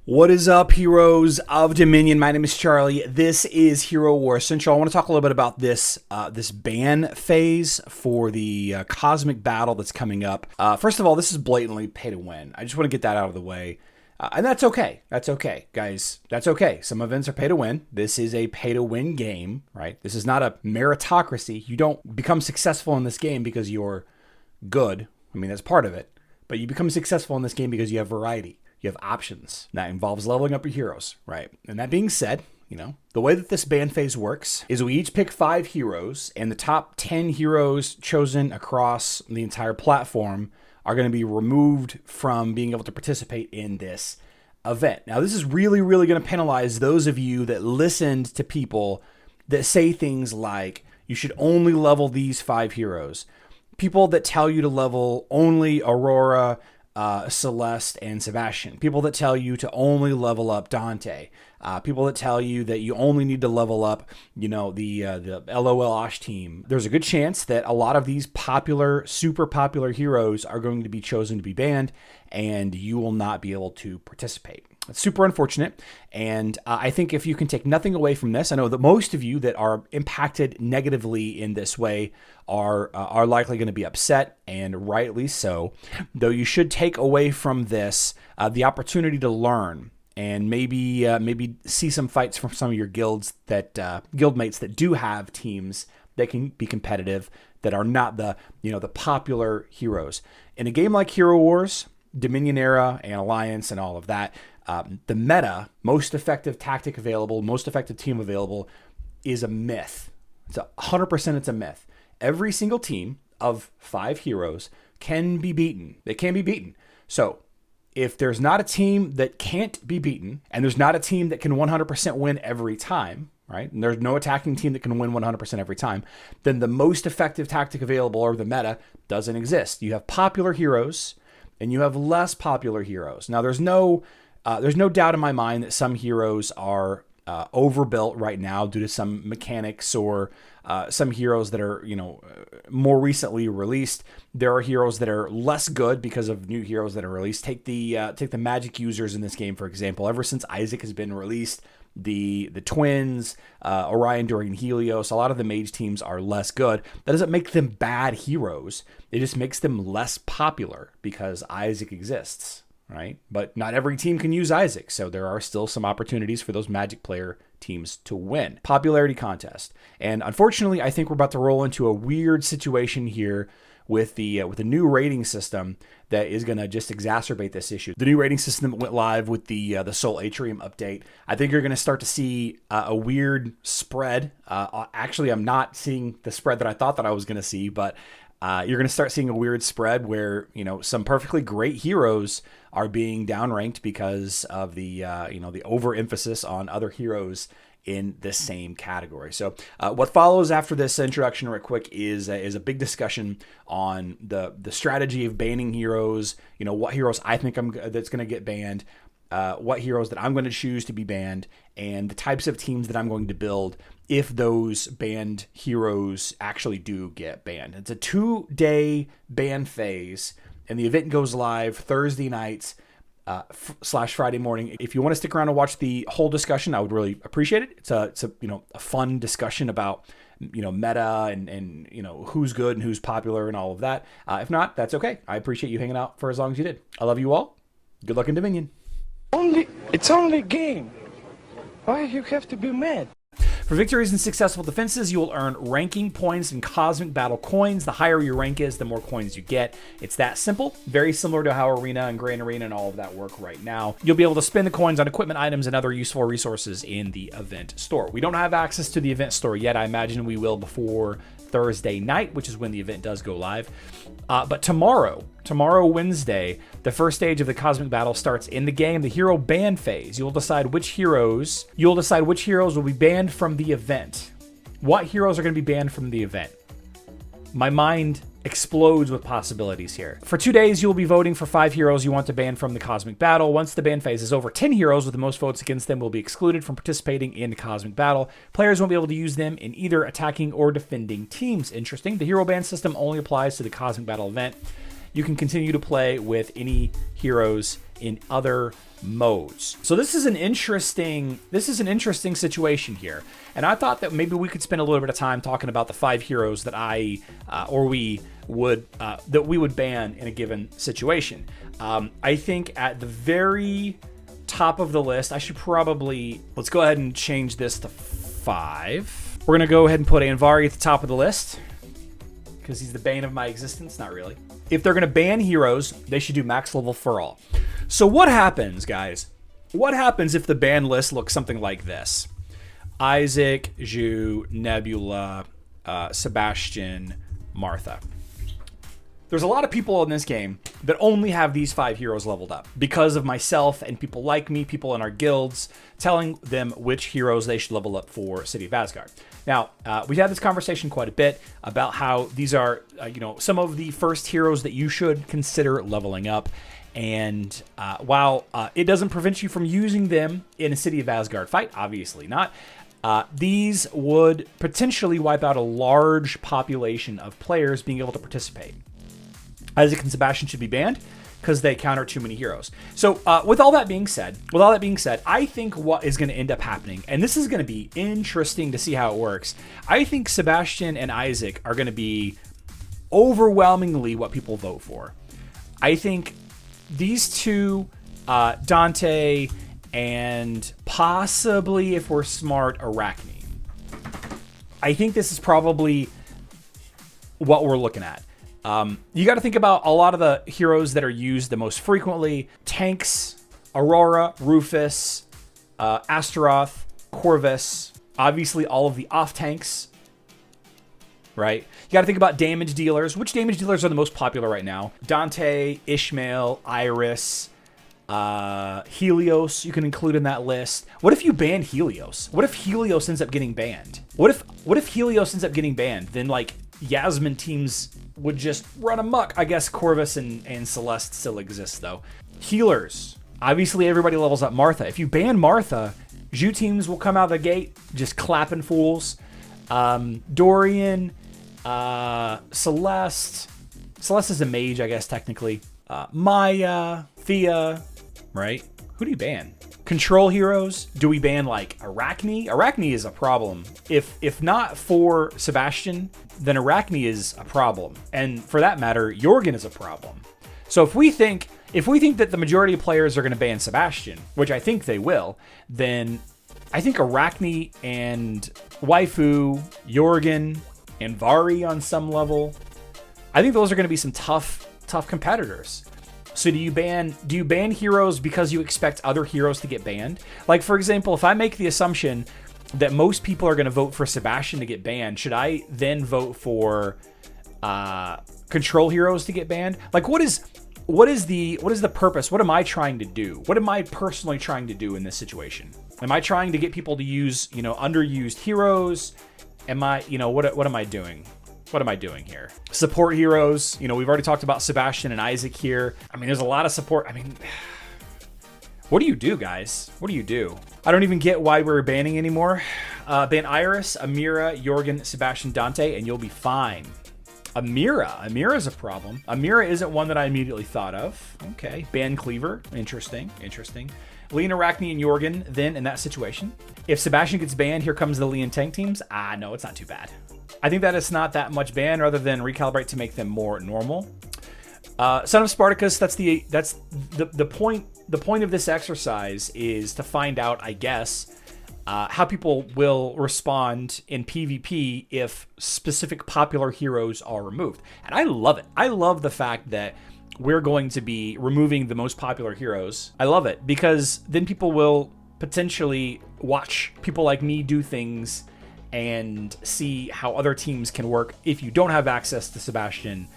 What is up, heroes of Dominion? My name is Charlie. This is Hero War Central. I want to talk a little bit about this ban phase for the cosmic battle that's coming up. First of all, this is blatantly pay to win. I just want to get that out of the way. And that's okay. That's okay, guys. That's okay. Some events are pay to win. This is a pay to win game, right? This is not a meritocracy. You don't become successful in this game because you're good. I mean, that's part of it. But you become successful in this game because you have variety. You have options. That involves leveling up your heroes, right? And that being said, the way that this ban phase works is we each pick 5 heroes, and the top 10 heroes chosen across the entire platform are going to be removed from being able to participate in this event. Now, this is really, really going to penalize those of you that listened to people that say things like, you should only level these 5 heroes. People that tell you to level only Aurora, Celeste, and Sebastian. People that tell you to only level up Dante. People that tell you that you only need to level up, the LOL-OSH team. There's a good chance that a lot of these popular, super popular heroes are going to be chosen to be banned, and you will not be able to participate. It's super unfortunate, and I think if you can take nothing away from this, I know that most of you that are impacted negatively in this way are likely going to be upset, and rightly so, though you should take away from this the opportunity to learn and maybe see some fights from some of your guilds that guildmates that do have teams that can be competitive, that are not the popular heroes. In a game like Hero Wars, Dominion Era, and Alliance, and all of that, the meta, most effective tactic available, most effective team available, is a myth. It's 100%. It's a myth. Every single team of 5 heroes can be beaten. They can be beaten. So if there's not a team that can't be beaten, and there's not a team that can 100% win every time, right? And there's no attacking team that can win 100% every time, then the most effective tactic available, or the meta, doesn't exist. You have popular heroes and you have less popular heroes. Now, there's no doubt in my mind that some heroes are overbuilt right now due to some mechanics, or some heroes that are more recently released. There are heroes that are less good because of new heroes that are released. Take the magic users in this game, for example. Ever since Isaac has been released, the twins, Orion during Helios, a lot of the mage teams are less good. That doesn't make them bad heroes. It just makes them less popular because Isaac exists, right? But not every team can use Isaac, so there are still some opportunities for those magic player teams to win. Popularity contest. And unfortunately, I think we're about to roll into a weird situation here with the new rating system that is going to just exacerbate this issue. The new rating system that went live with the Soul Atrium update. I think you're going to start to see a weird spread. Actually, I'm not seeing the spread that I thought that I was going to see, but you're going to start seeing a weird spread where some perfectly great heroes are being downranked because of the the overemphasis on other heroes in the same category. So what follows after this introduction real quick is a big discussion on the strategy of banning heroes, what heroes I think that's going to get banned, what heroes that I'm going to choose to be banned, and the types of teams that I'm going to build if those banned heroes actually do get banned. It's a 2-day ban phase, and the event goes live Thursday nights / Friday morning. If you want to stick around and watch the whole discussion, I would really appreciate it. It's a fun discussion about meta and who's good and who's popular and all of that. If not, that's okay. I appreciate you hanging out for as long as you did. I love you all. Good luck in Dominion. It's only a game. Why you have to be mad? For victories and successful defenses, you will earn ranking points and cosmic battle coins. The higher your rank is, the more coins you get. It's that simple. Very similar to how Arena and Grand Arena and all of that work right now. You'll be able to spend the coins on equipment items and other useful resources in the event store. We don't have access to the event store yet. I imagine we will before Thursday night, which is when the event does go live. But tomorrow, Wednesday, the first stage of the Cosmic Battle starts in the game, the Hero Ban phase. You'll decide which heroes will be banned from the event. What heroes are going to be banned from the event? My mind explodes with possibilities here. For 2 days, you'll be voting for 5 heroes you want to ban from the Cosmic Battle. Once the ban phase is over, 10 heroes with the most votes against them will be excluded from participating in the Cosmic Battle. Players won't be able to use them in either attacking or defending teams. Interesting. The hero ban system only applies to the Cosmic Battle event. You can continue to play with any heroes in other modes. So this is an interesting situation here. And I thought that maybe we could spend a little bit of time talking about the 5 heroes that we would ban in a given situation. I think at the very top of the list, I should probably, let's go ahead and change this to 5. We're gonna go ahead and put Anvari at the top of the list because he's the bane of my existence. Not really. If they're gonna ban heroes, they should do max level for all. So what happens, guys? What happens if the ban list looks something like this? Isaac, Zhu, Nebula, Sebastian, Martha. There's a lot of people in this game that only have these 5 heroes leveled up because of myself and people like me, people in our guilds, telling them which heroes they should level up for City of Asgard. Now, we've had this conversation quite a bit about how these are, some of the first heroes that you should consider leveling up. And while it doesn't prevent you from using them in a City of Asgard fight, obviously not, these would potentially wipe out a large population of players being able to participate. Isaac and Sebastian should be banned because they counter too many heroes. So with all that being said, I think what is going to end up happening, and this is going to be interesting to see how it works, I think Sebastian and Isaac are going to be overwhelmingly what people vote for. I think these two, Dante and possibly, if we're smart, Arachne. I think this is probably what we're looking at. You got to think about a lot of the heroes that are used the most frequently. Tanks, Aurora, Rufus, Astaroth, Corvus, obviously all of the off tanks, right? You got to think about damage dealers. Which damage dealers are the most popular right now? Dante, Ishmael, Iris, Helios, you can include in that list. What if you ban Helios? What if Helios ends up getting banned? What if Helios ends up getting banned? Then like Yasmin teams would just run amok. I guess Corvus and Celeste still exist though. Healers. Obviously everybody levels up Martha. If you ban Martha, Zhu teams will come out of the gate just clapping fools. Dorian, Celeste. Celeste is a mage, I guess, technically. Maya, Thea, right? Who do you ban? Control heroes. Do we ban like Arachne? Arachne is a problem. If not for Sebastian, then Arachne is a problem. And for that matter, 𝐬𝐿 is a problem. So if we think that the majority of players are going to ban Sebastian, which I think they will, then I think Arachne and Waifu, 𝐬𝐿, and Vari on some level, I think those are going to be some tough competitors. So do you ban heroes because you expect other heroes to get banned? Like, for example, if I make the assumption that most people are going to vote for Sebastian to get banned, should I then vote for control heroes to get banned? Like, what is the purpose? What am I trying to do? What am I personally trying to do in this situation? Am I trying to get people to use, underused heroes? Am I, what am I doing? What am I doing here? Support heroes. We've already talked about Sebastian and Isaac here. I mean, there's a lot of support. I mean, what do you do, guys? What do you do? I don't even get why we're banning anymore. Ban Iris, Amira, 𝐬𝐿, Sebastian, Dante, and you'll be fine. Amira's a problem. Amira isn't one that I immediately thought of. Okay. Ban Cleaver. Interesting. Lean, Arachne, and 𝐬𝐿 then in that situation. If Sebastian gets banned, here comes the Lean tank teams. No, it's not too bad. I think that it's not that much ban rather than recalibrate to make them more normal. Son of Spartacus, that's the point. The point of this exercise is to find out, I guess, how people will respond in PvP if specific popular heroes are removed. And I love it. I love the fact that we're going to be removing the most popular heroes. I love it because then people will potentially watch people like me do things and see how other teams can work if you don't have access to Sebastian.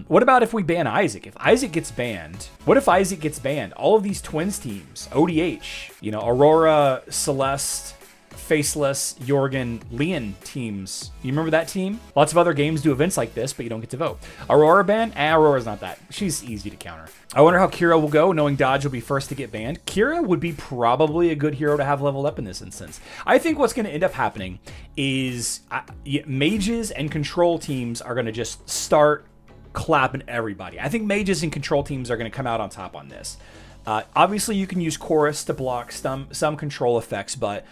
What about if we ban Isaac? If Isaac gets banned, what if Isaac gets banned? All of these twins teams, ODH, Aurora, Celeste, Faceless, 𝐬𝐿, Leon teams. You remember that team? Lots of other games do events like this, but you don't get to vote. Aurora ban? Aurora's not that. She's easy to counter. I wonder how Kira will go, knowing Dodge will be first to get banned. Kira would be probably a good hero to have leveled up in this instance. I think what's going to end up happening is mages and control teams are going to just start clapping everybody. I think mages and control teams are going to come out on top on this. Obviously, you can use Chorus to block some control effects, but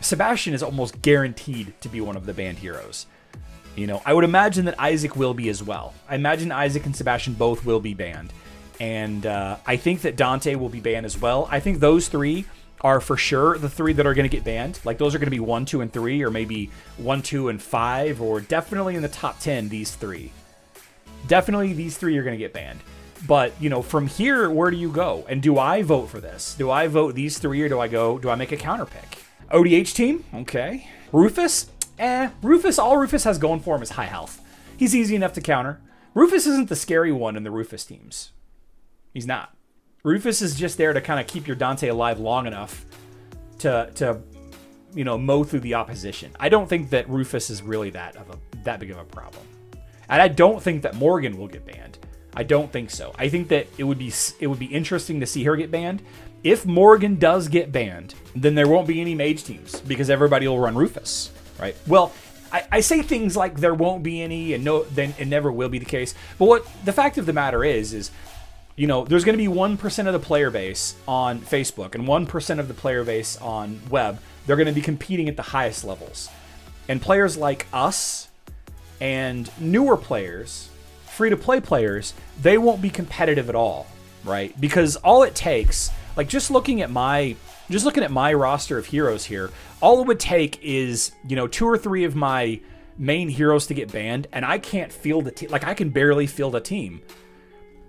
Sebastian is almost guaranteed to be one of the banned heroes. You know, I would imagine that Isaac will be as well. I imagine Isaac and Sebastian both will be banned. And I think that Dante will be banned as well. I think those three are for sure the three that are going to get banned. Like, those are going to be 1, 2, and 3, or maybe 1, 2, and 5, or definitely in the top 10, these three. Definitely these three are going to get banned. But, you know, from here, where do you go? And do I vote for this? Do I vote these three, or do I make a counter pick? ODH team? Okay. Rufus? Rufus, all Rufus has going for him is high health. He's easy enough to counter. Rufus isn't the scary one in the Rufus teams. He's not. Rufus is just there to kind of keep your Dante alive long enough to you know, mow through the opposition. I don't think that Rufus is really that big of a problem. And I don't think that Morgan will get banned. I don't think so. I think that it would be interesting to see her get banned. If Morgan does get banned, then there won't be any mage teams because everybody will run Rufus, right? Well, I say things like there won't be any and no, then it never will be the case. But what the fact of the matter is, you know, there's going to be 1% of the player base on Facebook and 1% of the player base on web. They're going to be competing at the highest levels. And players like us and newer players, free-to-play players, they won't be competitive at all, right? Because all it takes, like just looking at my roster of heroes here, all it would take is, you know, 2 or 3 of my main heroes to get banned, and I can't field a team. Like, I can barely field a team.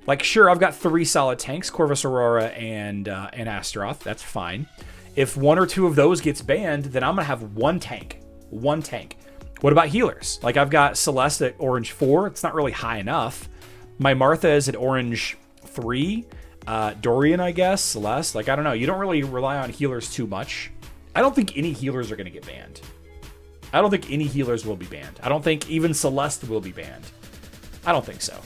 Like, sure, I've got 3 solid tanks, Corvus Aurora and Astaroth. That's fine. If 1 or 2 of those gets banned, then I'm going to have 1 tank. 1 tank. What about healers? Like, I've got Celeste at orange 4. It's not really high enough. My Martha is at orange 3. Dorian, I guess. Celeste. Like, I don't know. You don't really rely on healers too much. I don't think any healers are going to get banned. I don't think any healers will be banned. I don't think even Celeste will be banned. I don't think so.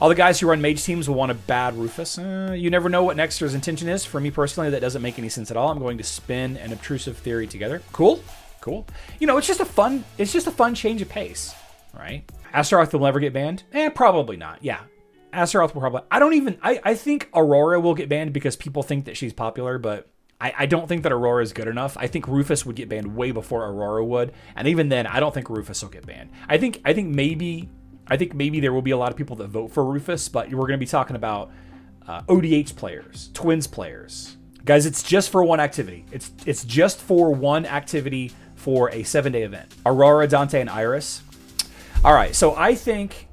All the guys who run mage teams will want a bad Rufus. You never know what Nexter's intention is. For me personally, that doesn't make any sense at all. I'm going to spin an obtrusive theory together. Cool. Cool. You know, it's just a fun change of pace, right? Astaroth will never get banned? Probably not. Yeah. Astaroth will probably... I think Aurora will get banned because people think that she's popular, but I don't think that Aurora is good enough. I think Rufus would get banned way before Aurora would. And even then, I don't think Rufus will get banned. I think maybe there will be a lot of people that vote for Rufus, but we're going to be talking about ODH players, Twins players. Guys, it's just for one activity. It's just for one activity for a 7-day event. Aurora, Dante, and Iris. All right, so I think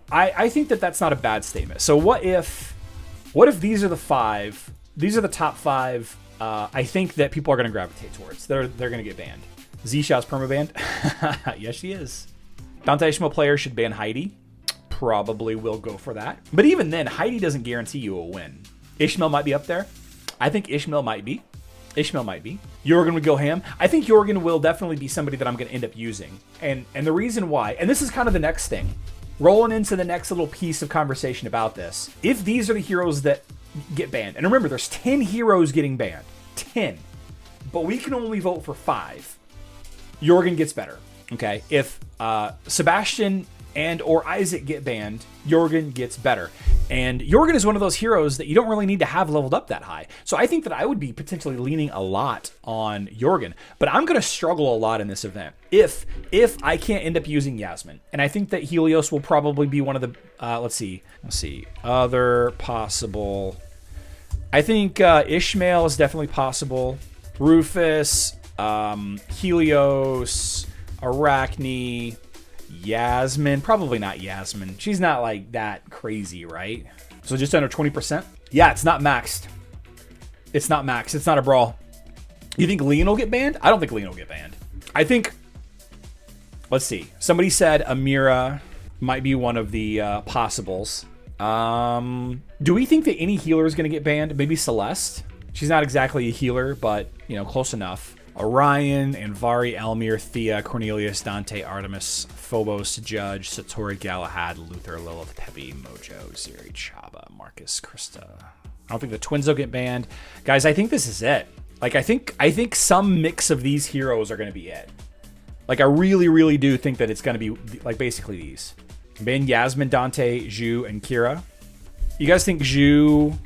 that that's not a bad statement. So what if these are the 5? These are the top 5. I think that people are going to gravitate towards. They're going to get banned. Zisha's permabanned. Yes, she is. Dante Ishmael players should ban Heidi. Probably will go for that. But even then, Heidi doesn't guarantee you a win. Ishmael might be up there. I think Ishmael might be. Jorgen would go ham. I think Jorgen will definitely be somebody that I'm going to end up using. And the reason why, and this is kind of the next thing, rolling into the next little piece of conversation about this. If these are the heroes that get banned, and remember, there's 10 heroes getting banned. 10. But we can only vote for 5. Jorgen gets better. Okay, if Sebastian and or Isaac get banned, Jorgen gets better. And Jorgen is one of those heroes that you don't really need to have leveled up that high. So I think that I would be potentially leaning a lot on Jorgen. But I'm going to struggle a lot in this event if I can't end up using Yasmin. And I think that Helios will probably be one of the... Let's see. Other possible... I think Ishmael is definitely possible. Rufus, Helios... Arachne, Yasmin, probably not Yasmin. She's not like that crazy, right? So just under 20%. Yeah, it's not maxed. It's not maxed. It's not a brawl. You think Leon will get banned? I don't think Leon will get banned. I think, let's see. Somebody said Amira might be one of the possibles. Do we think that any healer is going to get banned? Maybe Celeste. She's not exactly a healer, but, you know, close enough. Orion, Anvari, Elmir, Thea, Cornelius, Dante, Artemis, Phobos, Judge, Satori, Galahad, Luther, Lilith, Peppy, Mojo, Ziri, Chaba, Marcus, Krista. I don't think the Twins will get banned. Guys, I think this is it. Like, I think some mix of these heroes are going to be it. Like, I really, really do think that it's going to be, like, basically these. Ban Yasmin, Dante, Zhu, and Kira. You guys think Zhu,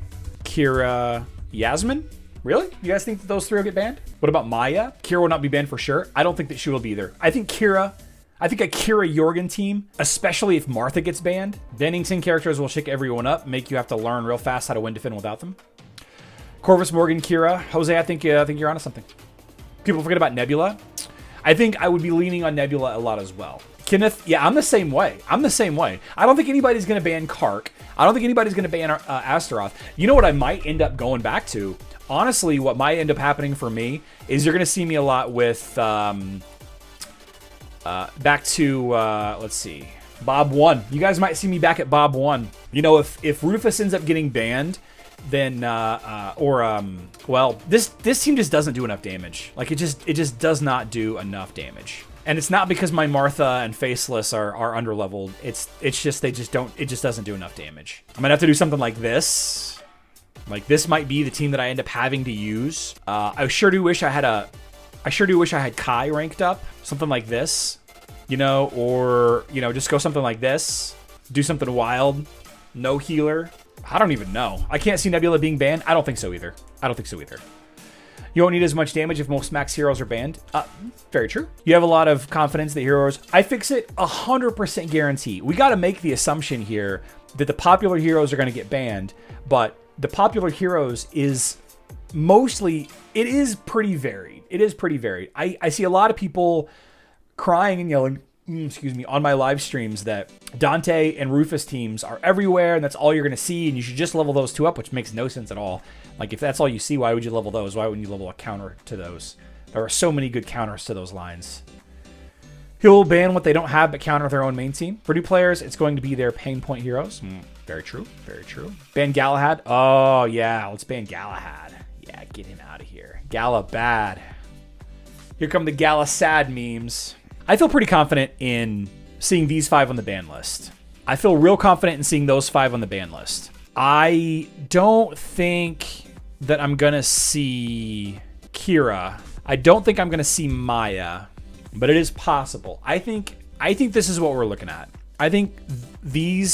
Kira, Yasmin? Really? You guys think that those 3 will get banned? What about Maya? Kira will not be banned for sure. I don't think that she will be either. I think a Kira Jorgen team, especially if Martha gets banned, banning 10 characters will shake everyone up, make you have to learn real fast how to win defend without them. Corvus, Morgan, Kira, Jose, I think you're onto something. People forget about Nebula. I think I would be leaning on Nebula a lot as well. Kenneth, yeah, I'm the same way. I don't think anybody's going to ban Kark. I don't think anybody's going to ban Astaroth. You know what I might end up going back to? Honestly, what might end up happening for me is you're going to see me a lot with, back to, let's see, Bob 1. You guys might see me back at Bob 1. You know, if Rufus ends up getting banned, then, well, this team just doesn't do enough damage. Like, it just does not do enough damage. And it's not because my Martha and Faceless are underleveled. It's just, it just doesn't do enough damage. I'm gonna have to do something like this. Like, this might be the team that I end up having to use. I sure do wish I had Kai ranked up. Something like this, you know, or, you know, just go something like this. Do something wild. No healer. I don't even know. I can't see Nebula being banned. I don't think so either. You won't need as much damage if most max heroes are banned. Very true. You have a lot of confidence that heroes... I fix it 100% guarantee. We got to make the assumption here that the popular heroes are going to get banned, but the popular heroes is mostly... It is pretty varied. I see a lot of people crying and yelling, excuse me, on my live streams that Dante and Rufus teams are everywhere and that's all you're going to see and you should just level those 2 up, which makes no sense at all. Like, if that's all you see, why would you level those? Why wouldn't you level a counter to those? There are so many good counters to those lines. He'll ban what they don't have but counter their own main team. For new players, it's going to be their pain point heroes. Very true. Ban Galahad. Oh, yeah. Let's ban Galahad. Yeah, get him out of here. Gala bad. Here come the Gala sad memes. I feel pretty confident in seeing these 5 on the ban list. I feel real confident in seeing those 5 on the ban list. I don't think that I'm going to see Kira. I don't think I'm going to see Maya, but it is possible. I think this is what we're looking at. I think the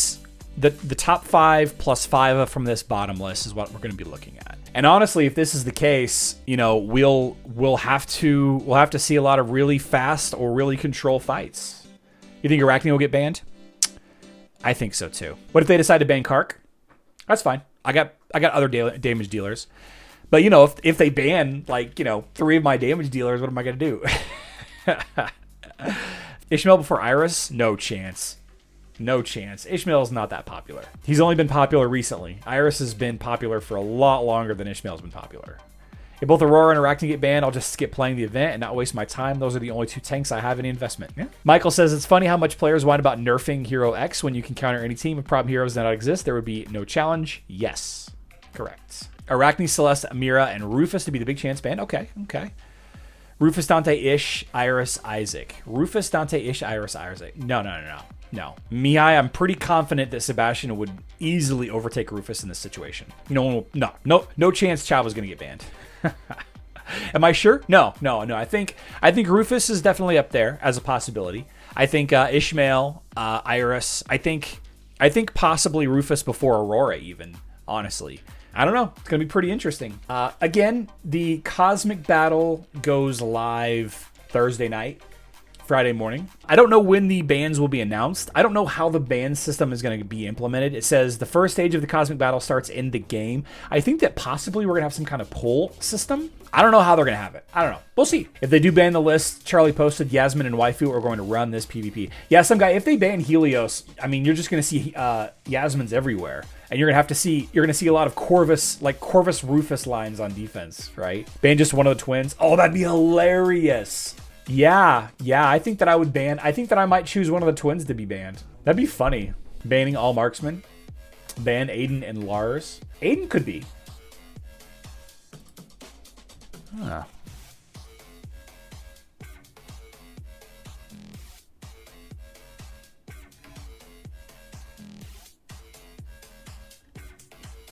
top 5 plus 5 from this bottom list is what we're going to be looking at. And honestly, if this is the case, you know, we'll have to see a lot of really fast or really control fights. You think Arachne will get banned? I think so too. What if they decide to ban Kark? That's fine. I got other damage dealers. But, you know, if they ban, like, you know, 3 of my damage dealers, what am I going to do? Ishmael before Iris? No chance. Ishmael's not that popular. He's only been popular recently. Iris has been popular for a lot longer than Ishmael's been popular. If both Aurora and Arachne get banned, I'll just skip playing the event and not waste my time. Those are the only 2 tanks I have any investment. Yeah. Michael says, it's funny how much players whine about nerfing Hero X when you can counter any team. If problem heroes did not exist, there would be no challenge. Yes. Correct. Arachne, Celeste, Amira, and Rufus to be the big chance ban. Okay. Rufus, Dante, Ish, Iris, Isaac. Rufus, Dante, Ish, Iris, Isaac. No. Mihai, I'm pretty confident that Sebastian would easily overtake Rufus in this situation. No chance Chava's going to get banned. Am I sure? No. I think Rufus is definitely up there as a possibility. I think Ishmael, Iris. I think possibly Rufus before Aurora even, honestly. I don't know. It's going to be pretty interesting. Again, the Cosmic Battle goes live Thursday night, Friday morning. I don't know when the bans will be announced. I don't know how the ban system is going to be implemented. It says the first stage of the Cosmic Battle starts in the game. I think that possibly we're going to have some kind of pull system. I don't know how they're going to have it. I don't know. We'll see. If they do ban the list, Charlie posted Yasmin and Waifu are going to run this PvP. Yeah, some guy, if they ban Helios, I mean, you're just going to see Yasmin's everywhere. And you're going to see a lot of Corvus Rufus lines on defense, right? Ban just one of the twins. Oh, that'd be hilarious. Yeah, I think that I might choose one of the twins to be banned. That'd be funny. Banning all marksmen. Ban Aiden and Lars. Aiden could be. Huh.